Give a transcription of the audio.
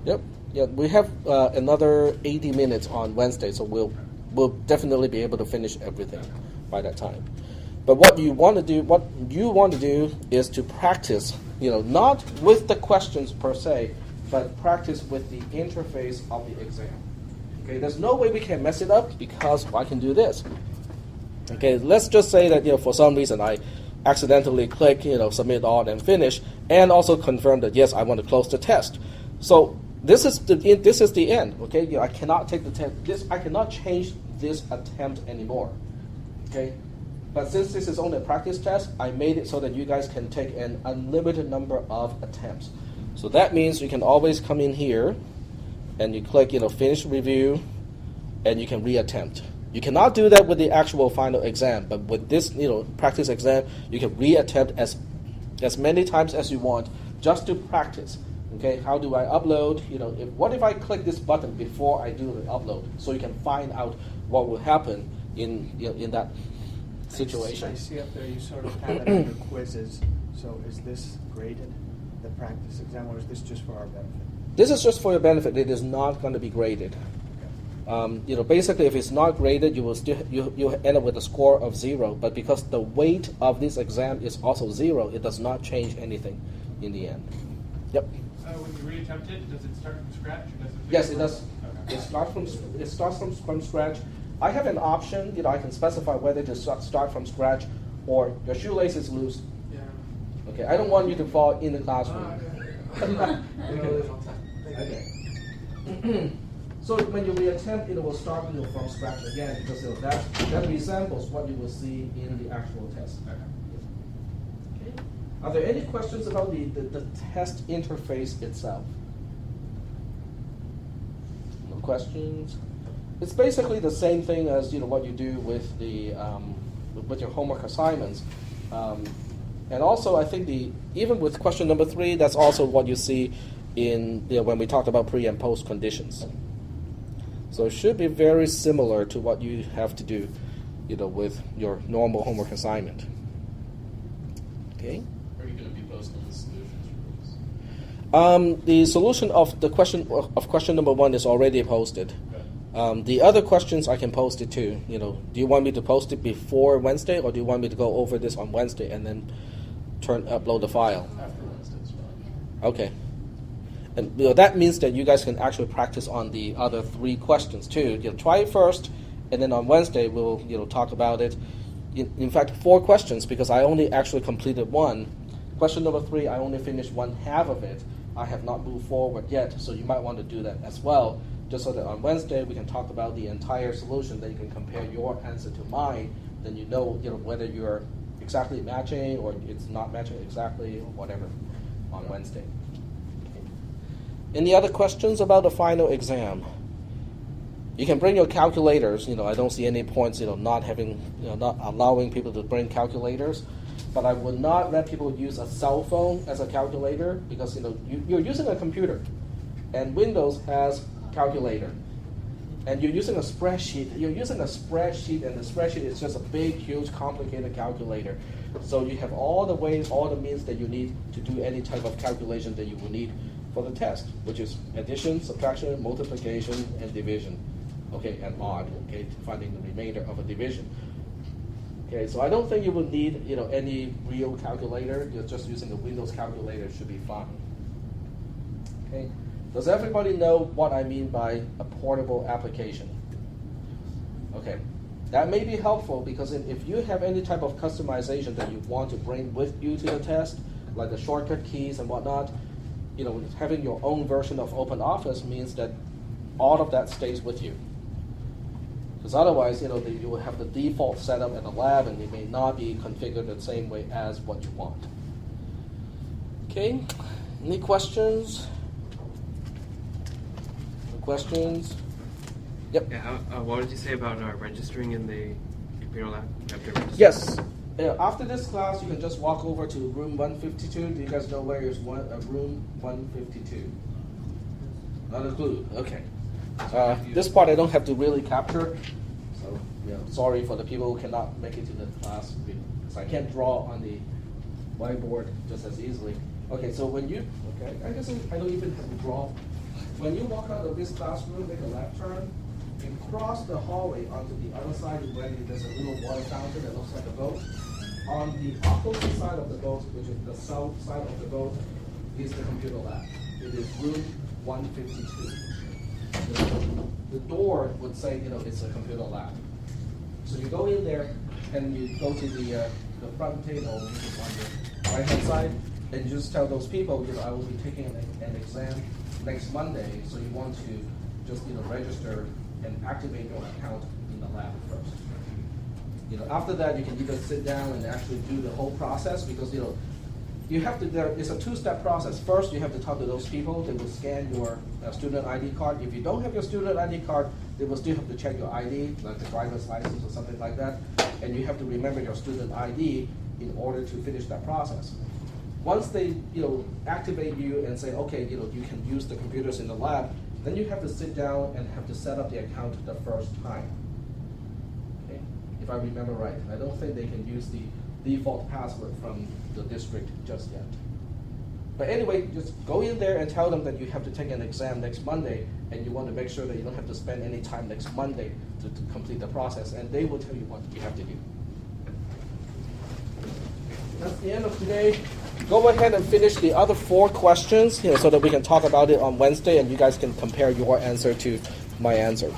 Yep. Yeah, we have another 80 minutes on Wednesday, so we'll definitely be able to finish everything by that time. But what you want to do is to practice, not with the questions per se, but practice with the interface of the exam. Okay, there's no way we can mess it up because I can do this. Okay, let's just say that for some reason I accidentally click submit all and finish, and also confirm that yes, I want to close the test. So this is the end. Okay, I cannot take the test. I cannot change this attempt anymore. Okay, but since this is only a practice test, I made it so that you guys can take an unlimited number of attempts. So that means you can always come in here, and you click finish review, and you can reattempt. You cannot do that with the actual final exam, but with this practice exam, you can reattempt as many times as you want just to practice. Okay, how do I upload? What if I click this button before I do the upload, so you can find out what will happen in that situation. I see up there you sort of have it under quizzes. So is this graded, the practice exam, or is this just for our benefit? This is just for your benefit. It is not going to be graded. Basically, if it's not graded, you will still you end up with a score of 0. But because the weight of this exam is also 0, it does not change anything in the end. Yep. When you reattempt it, does it start from scratch? Or does it Yes, it does. Okay. It starts from scratch. I have an option. I can specify whether to start from scratch or your shoelace is loose. Yeah. Okay. I don't want you to fall in the classroom. Okay. So when you reattempt, it will start from scratch again because that resembles what you will see in the actual test. Okay. Are there any questions about the test interface itself? No questions? It's basically the same thing as what you do with the with your homework assignments. And also, I think even with question number 3, that's also what you see in when we talked about pre and post conditions. So it should be very similar to what you have to do, with your normal homework assignment. Okay. Are you going to be posting the solutions for this? The solution of the question number 1 is already posted. Okay. The other questions I can post it too. Do you want me to post it before Wednesday, or do you want me to go over this on Wednesday and then upload the file? After Wednesday's fine. Okay. And that means that you guys can actually practice on the other 3 questions too. Try it first, and then on Wednesday we'll talk about it. In fact, 4 questions because I only actually completed 1. Question number 3, I only finished 1/2 of it. I have not moved forward yet, so you might want to do that as well, just so that on Wednesday we can talk about the entire solution. Then you can compare your answer to mine. Then you know whether you're exactly matching or it's not matching exactly or whatever on Wednesday. Any other questions about the final exam? You can bring your calculators. I don't see any points, not allowing people to bring calculators. But I would not let people use a cell phone as a calculator because you're using a computer, and Windows has calculator, and you're using a spreadsheet. You're using a spreadsheet, and the spreadsheet is just a big, huge, complicated calculator. So you have all the ways, all the means that you need to do any type of calculation that you will need for the test, which is addition, subtraction, multiplication, and division. Okay, and odd. Okay, finding the remainder of a division. Okay, so I don't think you will need any real calculator. You're just using a Windows calculator should be fine. Okay, does everybody know what I mean by a portable application? Okay, that may be helpful because if you have any type of customization that you want to bring with you to the test, like the shortcut keys and whatnot, having your own version of OpenOffice means that all of that stays with you. Because otherwise, you will have the default setup in the lab, and it may not be configured the same way as what you want. Okay, any questions? No questions? Yep. Yeah, what did you say about registering in the computer lab? You have to register. Yes. After this class, you can just walk over to room 152. Do you guys know where is room 152? Not a clue. Okay. This part I don't have to really capture. So, sorry for the people who cannot make it to the class because I can't draw on the whiteboard just as easily. Okay, so I guess I don't even have to draw when you walk out of this classroom, make a left turn, and cross the hallway onto the other side where there's a little water fountain that looks like a boat. On the opposite side of the boat, which is the south side of the boat, is the computer lab. It is room 152. The door would say, it's a computer lab. So you go in there and you go to the front table, which is on the right-hand side, and just tell those people, I will be taking an exam next Monday, so you want to just register and activate your account in the lab first. After that, you can either sit down and actually do the whole process, because you have to. It's a two-step process. First, you have to talk to those people. They will scan your student ID card. If you don't have your student ID card, they will still have to check your ID, like the driver's license or something like that, and you have to remember your student ID in order to finish that process. Once they activate you and say, okay, you can use the computers in the lab, then you have to sit down and have to set up the account the first time. Okay? If I remember right, I don't think they can use the default password from the district just yet. But anyway, just go in there and tell them that you have to take an exam next Monday, and you want to make sure that you don't have to spend any time next Monday to complete the process, and they will tell you what you have to do. That's the end of today. Go ahead and finish the other 4 questions, so that we can talk about it on Wednesday, and you guys can compare your answer to my answer.